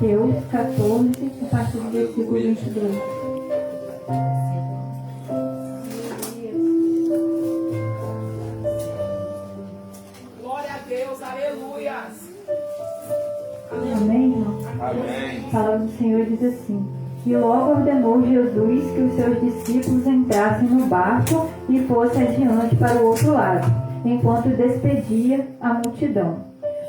Mateus 14, a partir do versículo 22. Glória a Deus, aleluias. Amém, irmão? Amém. A palavra do Senhor diz assim: E logo ordenou Jesus que os seus discípulos entrassem no barco e fossem adiante para o outro lado, enquanto despedia a multidão.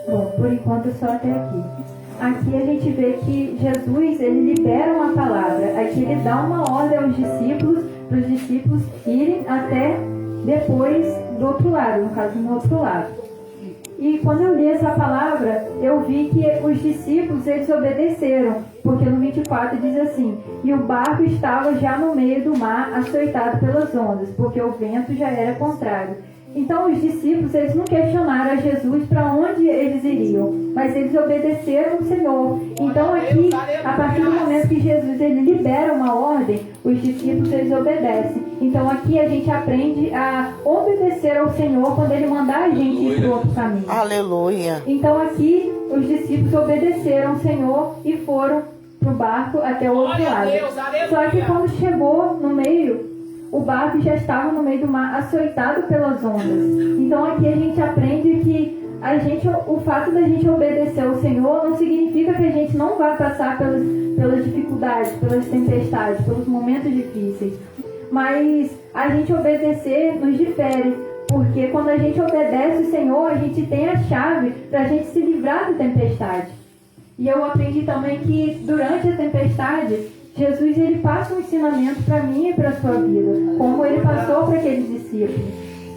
Bom, por enquanto só até aqui. Aqui a gente vê que Jesus, ele libera uma palavra. Aqui ele dá uma ordem aos discípulos, para os discípulos irem até depois do outro lado, no caso, no outro lado. E quando eu li essa palavra, eu vi que os discípulos, eles obedeceram, porque no 24 diz assim: E o barco estava já no meio do mar, açoitado pelas ondas, porque o vento já era contrário. Então os discípulos, eles não questionaram a Jesus para onde eles iriam, mas eles obedeceram o Senhor. Então aqui, a partir do momento que Jesus, ele libera uma ordem, os discípulos, eles obedecem. Então aqui a gente aprende a obedecer ao Senhor quando ele mandar a gente ir para o outro caminho. Aleluia. Então aqui os discípulos obedeceram ao Senhor e foram para o barco até o outro lado. Só que quando chegou no meio, o barco já estava no meio do mar, açoitado pelas ondas. Então aqui a gente aprende que o fato da gente obedecer ao Senhor não significa que a gente não vai passar pelas dificuldades, pelas tempestades, pelos momentos difíceis. Mas a gente obedecer nos difere, porque quando a gente obedece o Senhor, a gente tem a chave para a gente se livrar da tempestade. E eu aprendi também que durante a tempestade, Jesus, ele passa um ensinamento para mim e para a sua vida, como ele passou para aqueles discípulos.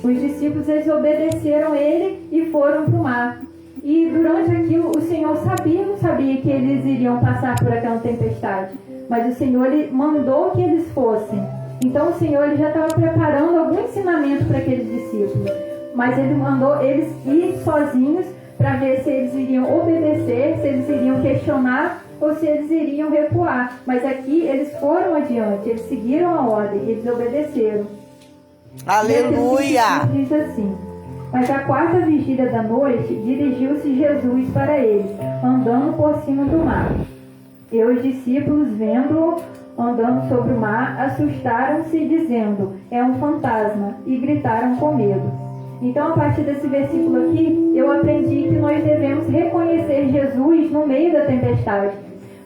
Os discípulos, eles obedeceram ele e foram para o mar. E durante aquilo, o Senhor não sabia que eles iriam passar por aquela tempestade, mas o Senhor, ele mandou que eles fossem. Então o Senhor, ele já estava preparando algum ensinamento para aqueles discípulos, mas ele mandou eles ir sozinhos para ver se eles iriam obedecer, se eles iriam questionar ou se eles iriam recuar. Mas aqui eles foram adiante, eles seguiram a ordem, eles obedeceram. Aleluia! Diz assim: Mas à quarta vigília da noite, dirigiu-se Jesus para eles, andando por cima do mar. E os discípulos, vendo-o andando sobre o mar, assustaram-se, dizendo: É um fantasma, e gritaram com medo. Então, a partir desse versículo aqui, eu aprendi que nós devemos reconhecer Jesus no meio da tempestade.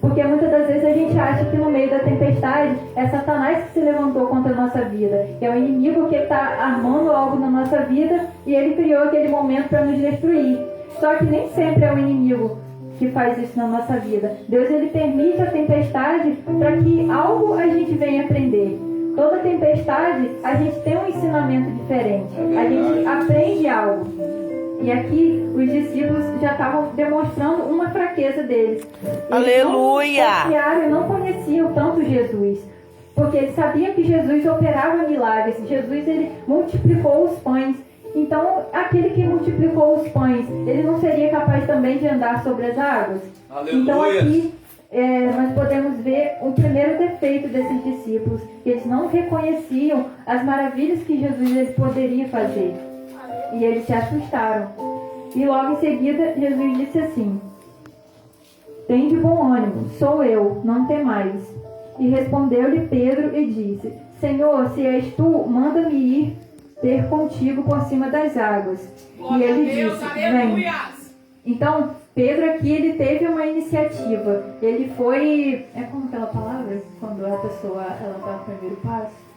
Porque muitas das vezes a gente acha que no meio da tempestade é Satanás que se levantou contra a nossa vida. Que é o inimigo que está armando algo na nossa vida e ele criou aquele momento para nos destruir. Só que nem sempre é o inimigo que faz isso na nossa vida. Deus, ele permite a tempestade para que algo a gente venha aprender. Toda tempestade, a gente tem um ensinamento diferente. A gente aprende algo. E aqui, os discípulos já estavam demonstrando uma fraqueza deles. Eles Aleluia! não confiaram e não conheciam tanto Jesus. Porque eles sabiam que Jesus operava milagres. Jesus, ele multiplicou os pães. Então, aquele que multiplicou os pães, ele não seria capaz também de andar sobre as águas? Aleluia! Então, aqui, nós podemos ver o primeiro defeito desses discípulos, que eles não reconheciam as maravilhas que Jesus, ele poderia fazer. E eles se assustaram. E logo em seguida, Jesus disse assim: Tende bom ânimo, sou eu, não temais. E respondeu-lhe Pedro e disse: Senhor, se és tu, manda-me ir ter contigo por cima das águas. E ele disse: Vem. Então, Pedro aqui, ele teve uma iniciativa. Ele foi... É como aquela palavra? Quando a pessoa, ela dá o primeiro passo?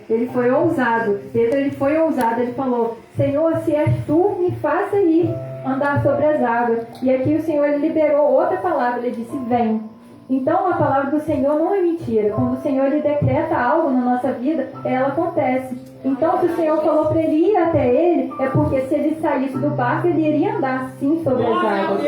Ele foi ousado. Pedro, ele foi ousado. Ele falou: Senhor, se és tu, me faça ir andar sobre as águas. E aqui o Senhor, ele liberou outra palavra. Ele disse: Vem. Então, a palavra do Senhor não é mentira. Quando o Senhor, ele decreta algo na nossa vida, ela acontece. Então, se o Senhor falou para ele ir até ele, é porque se ele saísse do barco, ele iria andar sim sobre as águas.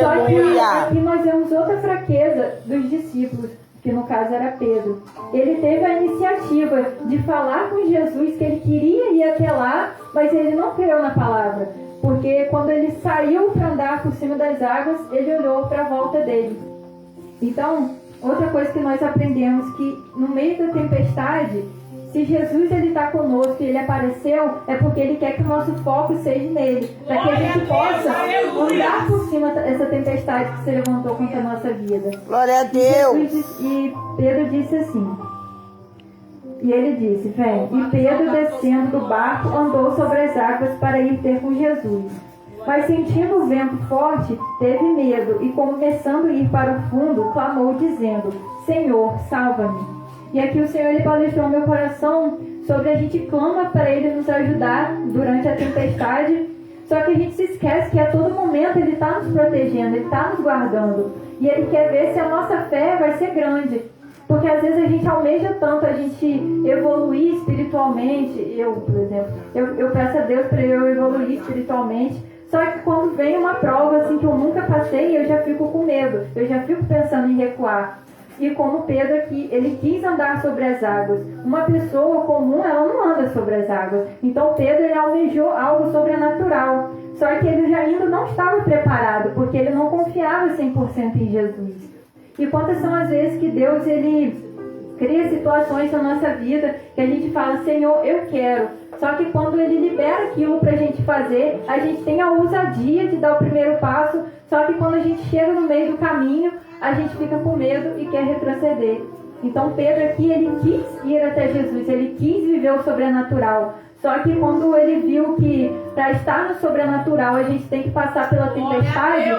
Só que aqui nós vemos outra fraqueza dos discípulos, que no caso era Pedro. Ele teve a iniciativa de falar com Jesus que ele queria ir até lá, mas ele não creu na palavra. Porque quando ele saiu para andar por cima das águas, ele olhou para a volta dele. Então, outra coisa que nós aprendemos, que no meio da tempestade, Se Jesus ele está conosco e ele apareceu, é porque ele quer que o nosso foco seja nele, para que a gente possa andar por cima dessa tempestade que se levantou contra a nossa vida. Glória a Deus. E Pedro disse assim, e ele disse, vem. E Pedro, descendo do barco, andou sobre as águas para ir ter com Jesus. Mas sentindo o vento forte, teve medo e, começando a ir para o fundo, clamou, dizendo, Senhor, salva-me. E aqui o Senhor ele palestrou meu coração sobre a gente clama para Ele nos ajudar durante a tempestade, só que a gente se esquece que a todo momento Ele está nos protegendo, Ele está nos guardando. E Ele quer ver se a nossa fé vai ser grande. Porque às vezes a gente almeja tanto a gente evoluir espiritualmente. Eu, por exemplo, eu peço a Deus para eu evoluir espiritualmente. Só que quando vem uma prova assim que eu nunca passei, eu já fico com medo. Eu já fico pensando em recuar. E como Pedro aqui, ele quis andar sobre as águas. Uma pessoa comum, ela não anda sobre as águas. Então Pedro, ele almejou algo sobrenatural. Só que ele já ainda não estava preparado, porque ele não confiava 100% em Jesus. E quantas são as vezes que Deus, ele cria situações na nossa vida que a gente fala, Senhor, eu quero. Só que quando Ele libera aquilo para a gente fazer, a gente tem a ousadia de dar o primeiro passo. Só que quando a gente chega no meio do caminho, a gente fica com medo e quer retroceder. Então Pedro aqui, ele quis ir até Jesus, ele quis viver o sobrenatural. Só que quando ele viu que para estar no sobrenatural a gente tem que passar pela tempestade,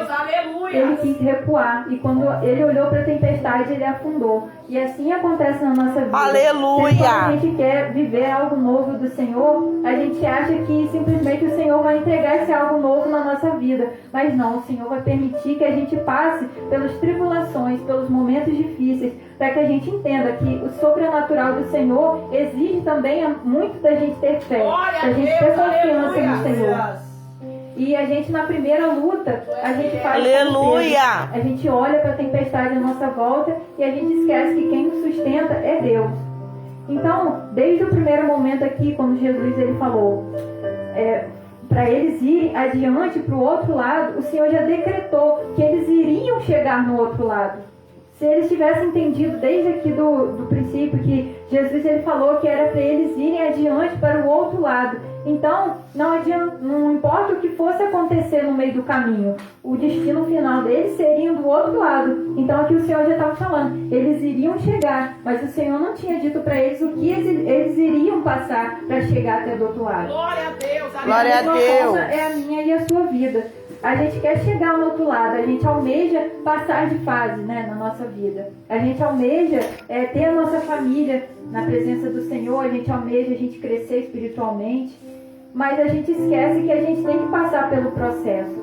ele quis recuar. E quando ele olhou para a tempestade, ele afundou. E assim acontece na nossa vida. Aleluia! Sempre quando a gente quer viver algo novo do Senhor, a gente acha que simplesmente o Senhor vai entregar esse algo novo na nossa vida. Mas não, o Senhor vai permitir que a gente passe pelas tribulações, pelos momentos difíceis, para que a gente entenda que o sobrenatural do Senhor exige também muito da gente ter fé, da gente ter confiança no Senhor. E a gente na primeira luta, a gente faz aleluia! A gente olha para a tempestade à nossa volta e a gente esquece que quem nos sustenta é Deus. Então, desde o primeiro momento aqui, quando Jesus ele falou para eles irem adiante para o outro lado, o Senhor já decretou que eles iriam chegar no outro lado. Se eles tivessem entendido desde aqui do princípio que Jesus ele falou que era para eles irem adiante para o outro lado. Então, não importa o que fosse acontecer no meio do caminho, o destino final deles seria do outro lado. Então aqui o Senhor já estava falando, eles iriam chegar, mas o Senhor não tinha dito para eles o que eles iriam passar para chegar até do outro lado. Glória a Deus! Glória a Deus! É a minha e a sua vida. A gente quer chegar no outro lado, a gente almeja passar de fase, né, na nossa vida. A gente almeja ter a nossa família na presença do Senhor, a gente almeja a gente crescer espiritualmente, mas a gente esquece que a gente tem que passar pelo processo.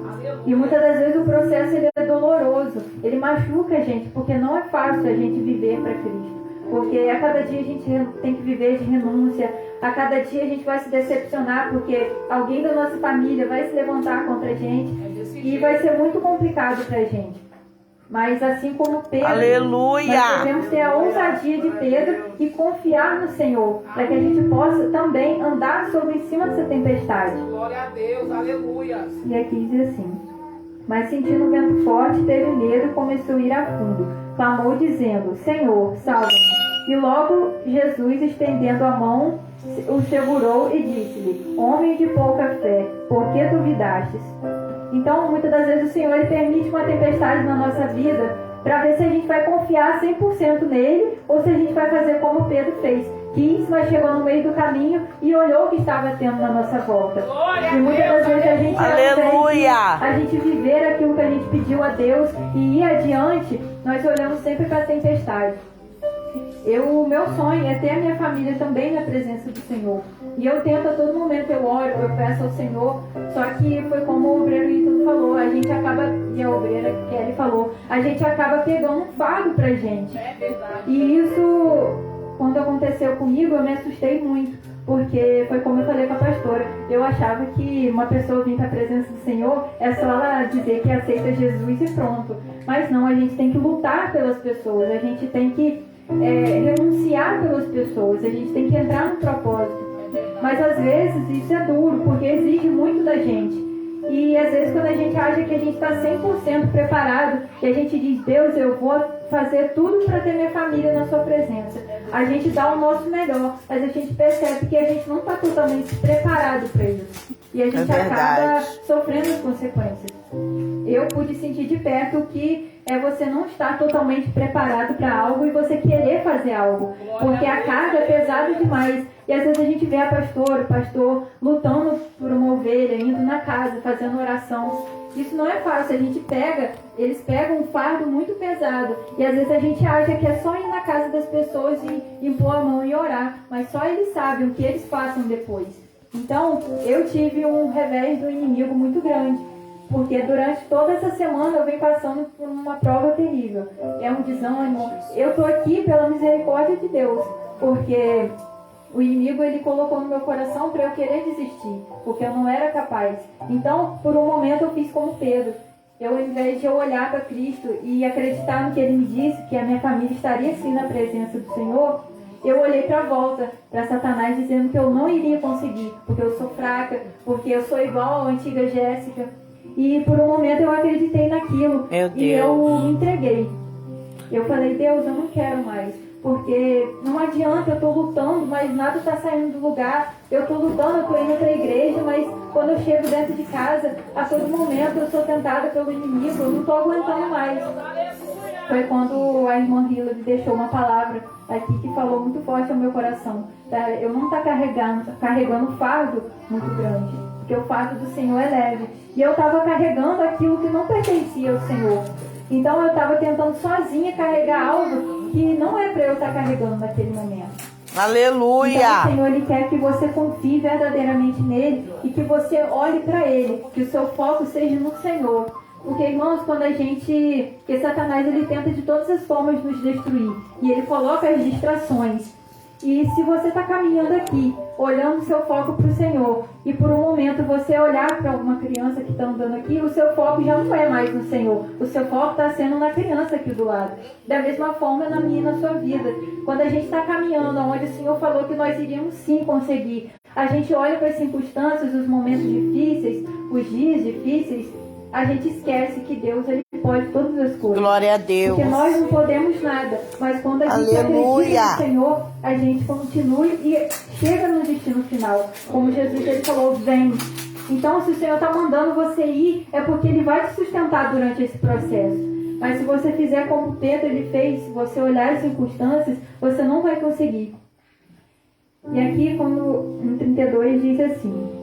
E muitas das vezes o processo ele é doloroso, ele machuca a gente, porque não é fácil a gente viver para Cristo. Porque a cada dia a gente tem que viver de renúncia, a cada dia a gente vai se decepcionar, porque alguém da nossa família vai se levantar contra a gente e vai ser muito complicado pra gente. Mas assim como Pedro, aleluia! Nós devemos ter a ousadia de Pedro e confiar no Senhor, para que a gente possa também andar sobre em cima dessa tempestade. Glória a Deus, aleluia! E aqui diz assim, mas sentindo o vento forte, teve medo e começou a ir a fundo. Clamou dizendo, Senhor, salva-me. E logo Jesus, estendendo a mão, o segurou e disse-lhe, homem de pouca fé, por que duvidastes? Então, muitas das vezes o Senhor ele permite uma tempestade na nossa vida para ver se a gente vai confiar 100% nele ou se a gente vai fazer como Pedro fez. Quis, mas chegou no meio do caminho e olhou o que estava tendo na nossa volta. E muitas das vezes a gente aleluia! A gente viver aquilo que a gente pediu a Deus e ir adiante, nós olhamos sempre para a tempestade. O meu sonho é ter a minha família também na presença do Senhor. E eu tento a todo momento, eu oro, eu peço ao Senhor. Só que foi como o obreiro Ítalo falou, a gente acaba, e a obreira Kelly falou, a gente acaba pegando um fardo pra gente. É verdade. E isso, quando aconteceu comigo, eu me assustei muito. Porque foi como eu falei com a pastora, eu achava que uma pessoa vir para a presença do Senhor é só ela dizer que aceita Jesus e pronto. Mas não, a gente tem que lutar pelas pessoas, a gente tem que renunciar pelas pessoas, a gente tem que entrar no propósito. Mas às vezes isso é duro, porque exige muito da gente. E às vezes quando a gente acha que a gente está 100% preparado, e a gente diz, Deus, eu vou fazer tudo para ter minha família na sua presença. A gente dá o nosso melhor, mas a gente percebe que a gente não está totalmente preparado para isso. E a gente acaba sofrendo as consequências. Eu pude sentir de perto o que é você não estar totalmente preparado para algo e você querer fazer algo. Porque a carga é pesada demais. E às vezes a gente vê o pastor lutando por uma ovelha, indo na casa, fazendo oração. Isso não é fácil. Eles pegam um fardo muito pesado. E às vezes a gente acha que é só ir na casa das pessoas e impor a mão e orar. Mas só eles sabem o que eles passam depois. Então, eu tive um revés do inimigo muito grande. Porque durante toda essa semana eu venho passando por uma prova terrível. É um desânimo. Eu estou aqui pela misericórdia de Deus. Porque o inimigo ele colocou no meu coração para eu querer desistir. Porque eu não era capaz. Então, por um momento eu fiz como Pedro. Ao invés de eu olhar para Cristo e acreditar no que Ele me disse, que a minha família estaria sim na presença do Senhor, eu olhei para a volta, para Satanás, dizendo que eu não iria conseguir, porque eu sou fraca, porque eu sou igual à antiga Jéssica. E por um momento eu acreditei naquilo e eu me entreguei. Eu falei, Deus, eu não quero mais, porque não adianta, eu estou lutando, mas nada está saindo do lugar. Eu estou lutando, eu estou indo para a igreja, mas quando eu chego dentro de casa, a todo momento eu sou tentada pelo inimigo, eu não estou aguentando mais. Foi quando a irmã Hillary deixou uma palavra aqui que falou muito forte ao meu coração. Eu não estou carregando fardo muito grande, porque o fardo do Senhor é leve. E eu estava carregando aquilo que não pertencia ao Senhor. Então eu estava tentando sozinha carregar algo que não é para eu estar carregando naquele momento. Aleluia! Então o Senhor ele quer que você confie verdadeiramente nele e que você olhe para ele, que o seu foco seja no Senhor. Porque, irmãos, porque Satanás ele tenta de todas as formas nos destruir. E ele coloca as distrações. E se você está caminhando aqui, olhando o seu foco para o Senhor, e por um momento você olhar para alguma criança que está andando aqui, o seu foco já não é mais no Senhor. O seu foco está sendo na criança aqui do lado. Da mesma forma na minha e na sua vida. Quando a gente está caminhando, onde o Senhor falou que nós iríamos sim conseguir, a gente olha para as circunstâncias, os momentos difíceis, os dias difíceis, a gente esquece que Deus ele pode todas as coisas. Glória a Deus. Porque nós não podemos nada. Mas quando a gente acredita no Senhor, a gente continua e chega no destino final. Como Jesus ele falou, vem. Então, se o Senhor está mandando você ir, é porque Ele vai te sustentar durante esse processo. Mas se você fizer como Pedro ele fez, se você olhar as circunstâncias, você não vai conseguir. E aqui, no 32, diz assim: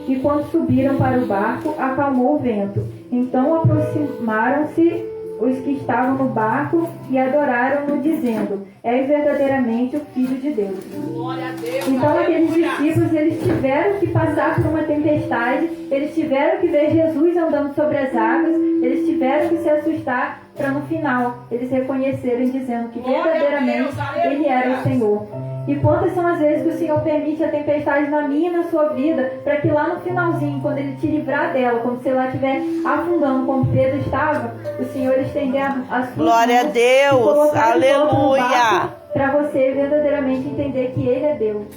e quando subiram para o barco, acalmou o vento. Então aproximaram-se os que estavam no barco e adoraram-no, dizendo: és verdadeiramente o Filho de Deus. Glória a Deus. Então aqueles discípulos, eles tiveram que passar por uma tempestade, eles tiveram que ver Jesus andando sobre as águas, eles tiveram que se assustar para no final eles reconhecerem, dizendo que verdadeiramente Ele era o Senhor. E quantas são as vezes que o Senhor permite a tempestade na minha e na sua vida, para que lá no finalzinho, quando Ele te livrar dela, quando você lá estiver afundando como Pedro estava, o Senhor estender as suas Glória a Deus, aleluia, para você verdadeiramente entender que Ele é Deus.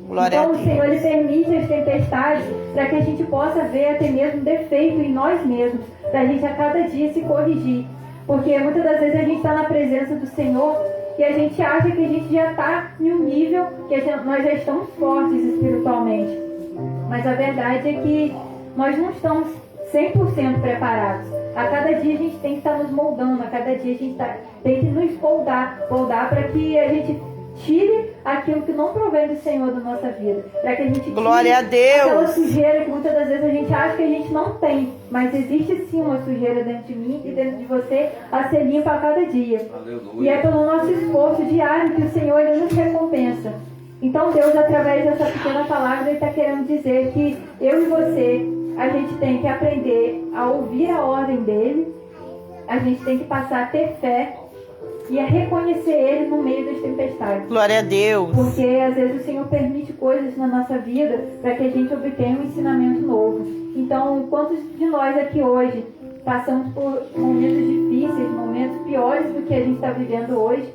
Glória então a Deus. O Senhor Ele permite as tempestades para que a gente possa ver até mesmo defeito em nós mesmos, para a gente a cada dia se corrigir. Porque muitas das vezes a gente está na presença do Senhor e a gente acha que a gente já está em um nível que nós já estamos fortes espiritualmente. Mas a verdade é que nós não estamos 100% preparados. A cada dia a gente tem que estar nos moldando, a cada dia a gente tem que nos moldar para que a gente tire aquilo que não provém do Senhor da nossa vida. Para que a gente tire Glória a Deus. Aquela sujeira que muitas das vezes a gente acha que a gente não tem. Mas existe sim uma sujeira dentro de mim e dentro de você a ser limpa a cada dia. Aleluia. E é pelo nosso esforço diário que o Senhor ele nos recompensa. Então Deus, através dessa pequena palavra, Ele está querendo dizer que eu e você, a gente tem que aprender a ouvir a ordem dEle, a gente tem que passar a ter fé e a reconhecer Ele no meio das tempestades. Glória a Deus. Porque às vezes o Senhor permite coisas na nossa vida para que a gente obtenha um ensinamento novo. Então, quantos de nós aqui hoje passamos por momentos difíceis, momentos piores do que a gente está vivendo hoje?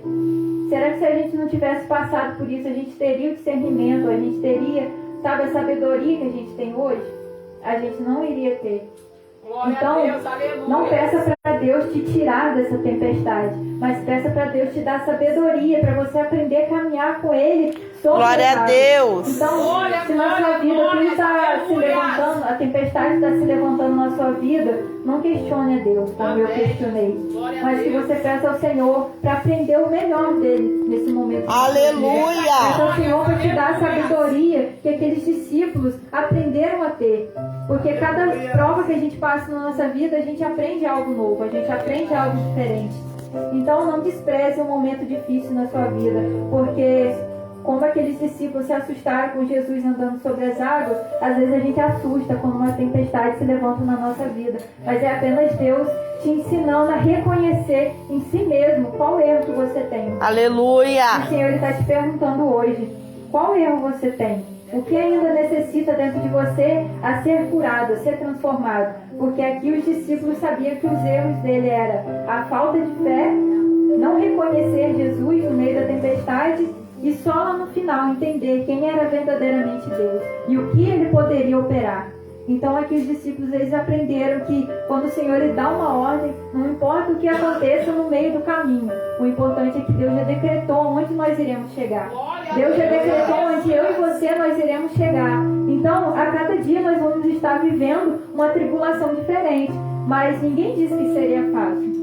Será que se a gente não tivesse passado por isso, a gente teria o discernimento, a gente teria, sabe, a sabedoria que a gente tem hoje? A gente não iria ter. Glória Então, a Deus, aleluia. não peça para Deus te tirar dessa tempestade, mas peça para Deus te dar sabedoria para você aprender a caminhar com Ele sobre Glória as a águas. Deus. Então, Glória, se na sua glória, vida tudo glória, está se aleluia. levantando, a tempestade está se levantando na sua vida, não questione a Deus, como eu Amém. questionei. Glória a Mas que Deus. você peça ao Senhor para aprender o melhor dele nesse momento. Peça Aleluia. ao Senhor para te dar a sabedoria que aqueles discípulos aprenderam a ter. Porque cada prova que a gente passa na nossa vida, a gente aprende algo novo, a gente aprende algo diferente. Então não despreze um momento difícil na sua vida, porque como aqueles discípulos se assustaram com Jesus andando sobre as águas, às vezes a gente assusta quando uma tempestade se levanta na nossa vida. Mas é apenas Deus te ensinando a reconhecer em si mesmo qual erro que você tem. Aleluia. O Senhor está te perguntando hoje, qual erro você tem? O que ainda necessita dentro de você a ser curado, a ser transformado? Porque aqui os discípulos sabiam que os erros dele eram a falta de fé, não reconhecer Jesus no meio da tempestade e só lá no final entender quem era verdadeiramente Deus e o que ele poderia operar. Então aqui os discípulos eles aprenderam que quando o Senhor lhe dá uma ordem, não importa o que aconteça no meio do caminho, o importante é que Deus já decretou onde nós iremos chegar. Deus já decretou onde eu e você nós iremos chegar. Então a cada dia nós vamos estar vivendo uma tribulação diferente, mas ninguém disse que seria fácil.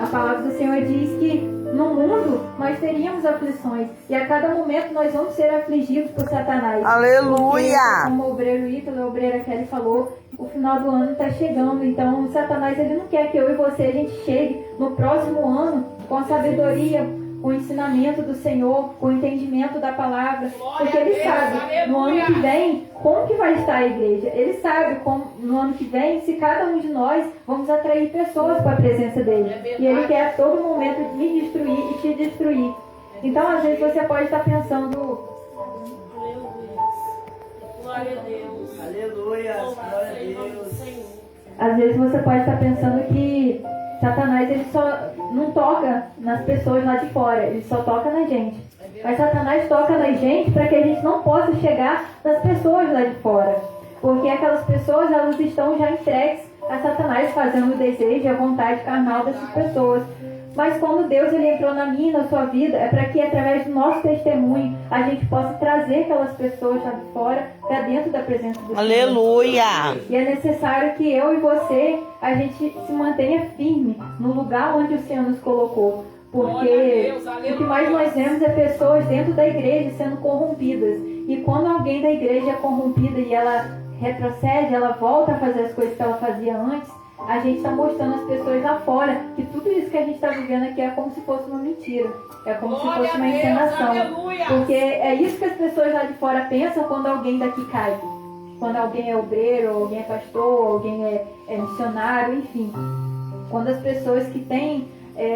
A palavra do Senhor diz que no mundo nós teríamos aflições e a cada momento nós vamos ser afligidos por Satanás. Aleluia. Porque, como o obreiro Ítalo, a obreira Kelly falou, o final do ano está chegando, então o Satanás ele não quer que eu e você a gente chegue no próximo ano com a sabedoria, com o ensinamento do Senhor, com o entendimento da palavra, porque ele sabe no ano que vem como que vai estar a igreja, ele sabe como no ano que vem, se cada um de nós vamos atrair pessoas para a presença dele, e ele quer a todo momento me destruir e te destruir. Então às vezes você pode estar pensando, Glória a Deus. Aleluia, glória a Deus. às vezes você pode estar pensando que Satanás ele só não toca nas pessoas lá de fora, ele só toca na gente. Mas Satanás toca na gente para que a gente não possa chegar nas pessoas lá de fora. Porque aquelas pessoas elas estão já entregues a Satanás, fazendo o desejo e a vontade carnal dessas pessoas. Mas quando Deus ele entrou na minha e na sua vida, é para que através do nosso testemunho a gente possa trazer aquelas pessoas lá de fora para dentro da presença do Senhor. Aleluia. E é necessário que eu e você, a gente se mantenha firme no lugar onde o Senhor nos colocou. Porque o que mais nós vemos é pessoas dentro da igreja sendo corrompidas. E quando alguém da igreja é corrompida e ela retrocede, ela volta a fazer as coisas que ela fazia antes, a gente está mostrando às pessoas lá fora que tudo isso que a gente está vivendo aqui é como se fosse uma mentira. É como se fosse uma encenação. Porque é isso que as pessoas lá de fora pensam quando alguém daqui cai. Quando alguém é obreiro, alguém é pastor, alguém é missionário, enfim. Quando as pessoas que têm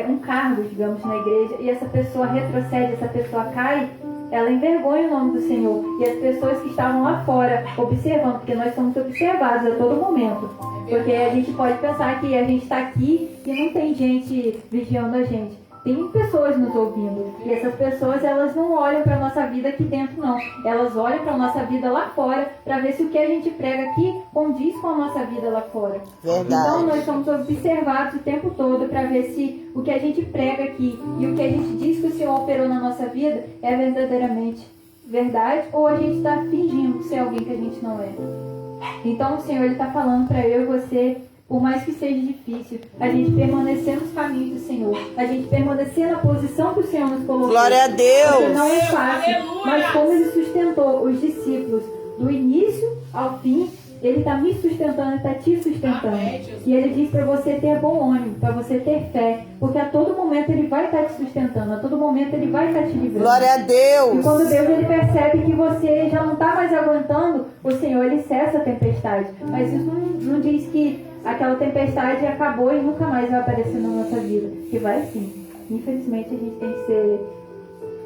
um cargo, digamos, na igreja, e essa pessoa retrocede, essa pessoa cai, ela envergonha o nome do Senhor. E as pessoas que estavam lá fora observando, porque nós somos observados a todo momento. Porque a gente pode pensar que a gente está aqui e não tem gente vigiando a gente. Tem pessoas nos ouvindo. E essas pessoas, elas não olham para a nossa vida aqui dentro, não. Elas olham para a nossa vida lá fora para ver se o que a gente prega aqui condiz com a nossa vida lá fora. Verdade. Então, nós somos observados o tempo todo para ver se o que a gente prega aqui e o que a gente diz que o Senhor operou na nossa vida é verdadeiramente verdade ou a gente está fingindo ser alguém que a gente não é. Então, o Senhor está falando para eu e você, por mais que seja difícil, a gente permanecer nos caminhos do Senhor, a gente permanecer na posição que o Senhor nos colocou. Glória a Deus. Porque não é fácil, Aleluia. mas como Ele sustentou os discípulos do início ao fim, Ele está me sustentando, está te sustentando. Amém, Jesus. E Ele diz para você ter bom ânimo, para você ter fé, porque a todo momento Ele vai estar te sustentando, a todo momento Ele vai estar te livrando. Glória a E Deus. quando Deus ele percebe que você já não está mais aguentando, o Senhor ele cessa a tempestade. Mas isso não diz que aquela tempestade acabou e nunca mais vai aparecer na nossa vida. Que vai sim. Infelizmente a gente tem que ser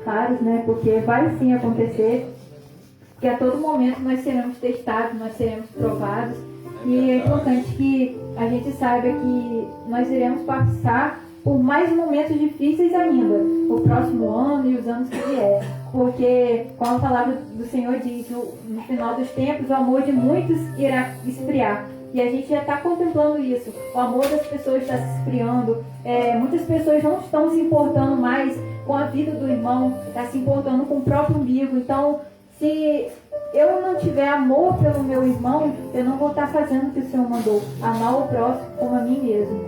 claros, né? Porque vai sim acontecer. Que a todo momento nós seremos testados, nós seremos provados. E é importante que a gente saiba que nós iremos passar por mais momentos difíceis ainda, o próximo ano e os anos que vier. Porque, como a palavra do Senhor diz, no final dos tempos, o amor de muitos irá esfriar. E a gente já está contemplando isso. O amor das pessoas está se esfriando. Muitas pessoas não estão se importando mais com a vida do irmão, está se importando com o próprio umbigo. Então, se eu não tiver amor pelo meu irmão, eu não vou estar fazendo o que o Senhor mandou. Amar o próximo como a mim mesmo.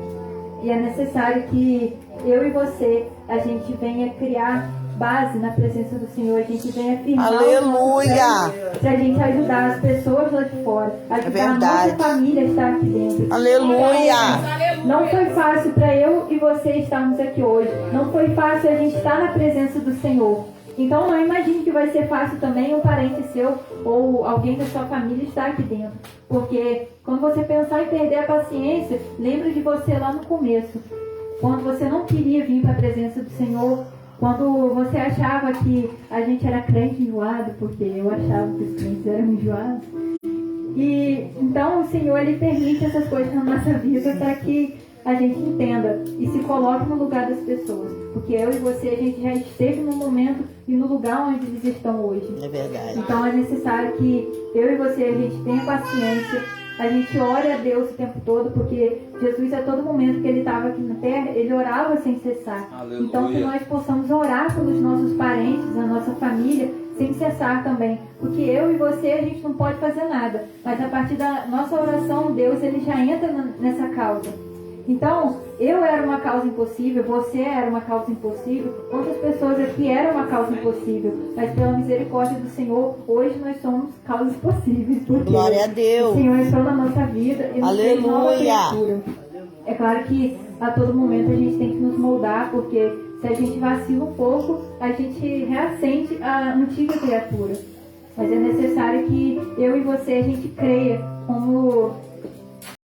E é necessário que eu e você, a gente venha criar base na presença do Senhor, a gente venha firmar Aleluia! para a gente ajudar as pessoas lá de fora, ajudar a nossa família a estar aqui dentro. Aleluia! Não foi fácil para eu e você estarmos aqui hoje. Não foi fácil a gente estar na presença do Senhor. Então não imagine que vai ser fácil também um parente seu ou alguém da sua família estar aqui dentro. Porque quando você pensar em perder a paciência, lembra de você lá no começo. Quando você não queria vir para a presença do Senhor, quando você achava que a gente era crente enjoado, porque eu achava que os crentes eram enjoados. E então o Senhor, Ele permite essas coisas na nossa vida para que a gente entenda e se coloque no lugar das pessoas. Porque eu e você, a gente já esteve no momento e no lugar onde eles estão hoje. É verdade. Então é necessário que eu e você, a gente tenha paciência, a gente ore a Deus o tempo todo, porque Jesus, a todo momento que Ele estava aqui na terra, Ele orava sem cessar. Aleluia. Então que nós possamos orar pelos nossos parentes, a nossa família, sem cessar também. Porque eu e você, a gente não pode fazer nada. Mas a partir da nossa oração, Deus, Ele já entra nessa causa. Então, eu era uma causa impossível, você era uma causa impossível, outras pessoas aqui eram uma causa impossível, mas pela misericórdia do Senhor, hoje nós somos causas possíveis, porque Glória a Deus. o Senhor entrou na nossa vida e nos fez nova Aleluia. criatura. É claro que a todo momento a gente tem que nos moldar, porque se a gente vacila um pouco, a gente reacende a antiga criatura. Mas é necessário que eu e você, a gente creia como